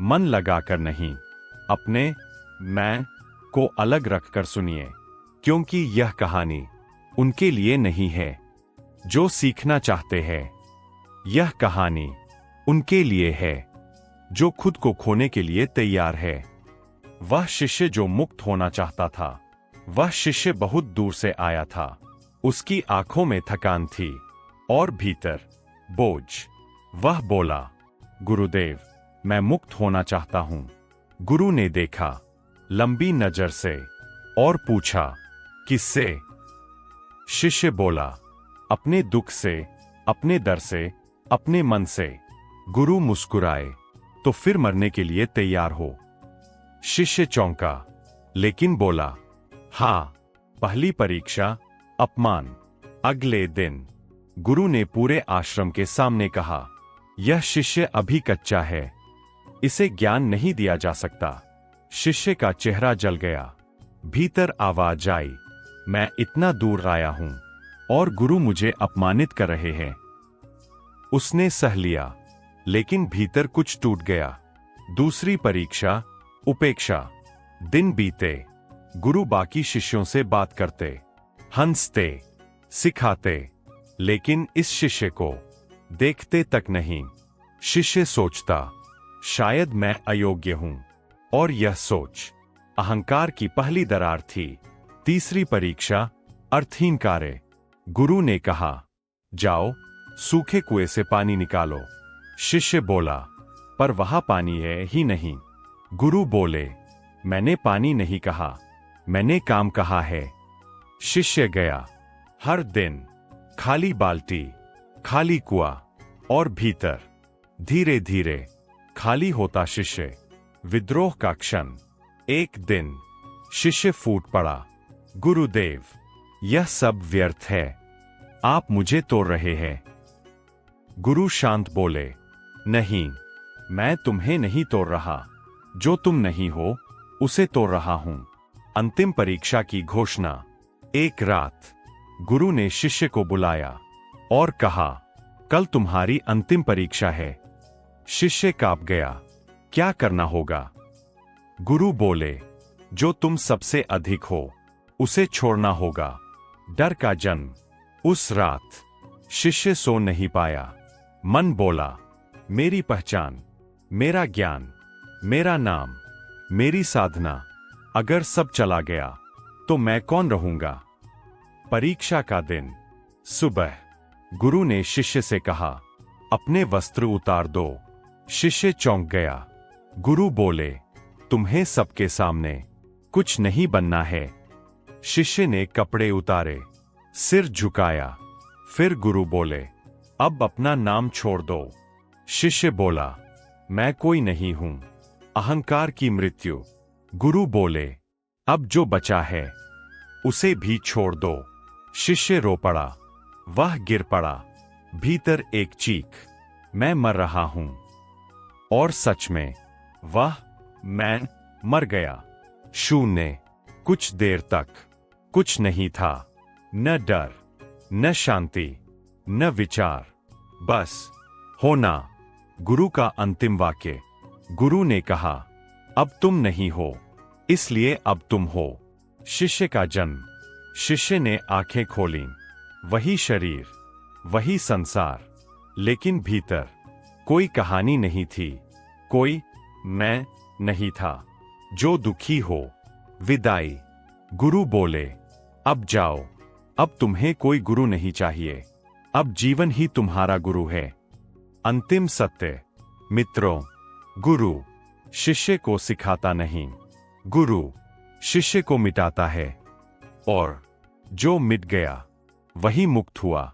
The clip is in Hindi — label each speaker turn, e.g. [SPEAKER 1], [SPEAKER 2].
[SPEAKER 1] मन लगाकर नहीं, अपने मैं को अलग रखकर सुनिए, क्योंकि यह कहानी उनके लिए नहीं है जो सीखना चाहते हैं। यह कहानी उनके लिए है जो खुद को खोने के लिए तैयार है। वह शिष्य जो मुक्त होना चाहता था, वह शिष्य बहुत दूर से आया था। उसकी आंखों में थकान थी और भीतर बोझ। वह बोला, गुरुदेव, मैं मुक्त होना चाहता हूं। गुरु ने देखा लंबी नजर से और पूछा, किससे? शिष्य बोला, अपने दुख से, अपने डर से, अपने मन से। गुरु मुस्कुराए, तो फिर मरने के लिए तैयार हो? शिष्य चौंका, लेकिन बोला, हाँ। पहली परीक्षा, अपमान। अगले दिन गुरु ने पूरे आश्रम के सामने कहा, यह शिष्य अभी कच्चा है, इसे ज्ञान नहीं दिया जा सकता। शिष्य का चेहरा जल गया। भीतर आवाज आई, मैं इतना दूर आया हूं और गुरु मुझे अपमानित कर रहे हैं। उसने सह लिया, लेकिन भीतर कुछ टूट गया। दूसरी परीक्षा, उपेक्षा। दिन बीते, गुरु बाकी शिष्यों से बात करते, हंसते, सिखाते, लेकिन इस शिष्य को देखते तक नहीं। शिष्य सोचता, शायद मैं अयोग्य हूं, और यह सोच अहंकार की पहली दरार थी। तीसरी परीक्षा, अर्थहीन कार्य। गुरु ने कहा, जाओ सूखे कुएं से पानी निकालो। शिष्य बोला, पर वहां पानी है ही नहीं। गुरु बोले, मैंने पानी नहीं कहा, मैंने काम कहा है। शिष्य गया। हर दिन खाली बाल्टी, खाली कुआं, और भीतर धीरे धीरे खाली होता शिष्य। विद्रोह का क्षण। एक दिन शिष्य फूट पड़ा, गुरुदेव, यह सब व्यर्थ है, आप मुझे तोड़ रहे हैं। गुरु शांत बोले, नहीं, मैं तुम्हें नहीं तोड़ रहा, जो तुम नहीं हो उसे तोड़ रहा हूं। अंतिम परीक्षा की घोषणा। एक रात गुरु ने शिष्य को बुलाया और कहा, कल तुम्हारी अंतिम परीक्षा है। शिष्य कांप गया, क्या करना होगा? गुरु बोले, जो तुम सबसे अधिक हो उसे छोड़ना होगा। डर का जन्म। उस रात शिष्य सो नहीं पाया। मन बोला, मेरी पहचान, मेरा ज्ञान, मेरा नाम, मेरी साधना, अगर सब चला गया तो मैं कौन रहूंगा? परीक्षा का दिन। सुबह गुरु ने शिष्य से कहा, अपने वस्त्र उतार दो। शिष्य चौंक गया। गुरु बोले, तुम्हें सबके सामने कुछ नहीं बनना है। शिष्य ने कपड़े उतारे, सिर झुकाया। फिर गुरु बोले, अब अपना नाम छोड़ दो। शिष्य बोला, मैं कोई नहीं हूं, अहंकार की मृत्यु। गुरु बोले, अब जो बचा है उसे भी छोड़ दो। शिष्य रो पड़ा। वह गिर पड़ा। भीतर एक चीख, मैं मर रहा हूं। और सच में वह मैं मर गया। शून्य। कुछ देर तक कुछ नहीं था, न डर, न शांति, न विचार, बस होना। गुरु का अंतिम वाक्य। गुरु ने कहा, अब तुम नहीं हो, इसलिए अब तुम हो। शिष्य का जन्म। शिष्य ने आंखें खोलीं। वही शरीर, वही संसार, लेकिन भीतर कोई कहानी नहीं थी, कोई मैं नहीं था। जो दुखी हो, विदाई। गुरु बोले, अब जाओ, अब तुम्हें कोई गुरु नहीं चाहिए, अब जीवन ही तुम्हारा गुरु है। अंतिम सत्य। मित्रों, गुरु शिष्य को सिखाता नहीं, गुरु शिष्य को मिटाता है। और जो मिट गया वही मुक्त हुआ।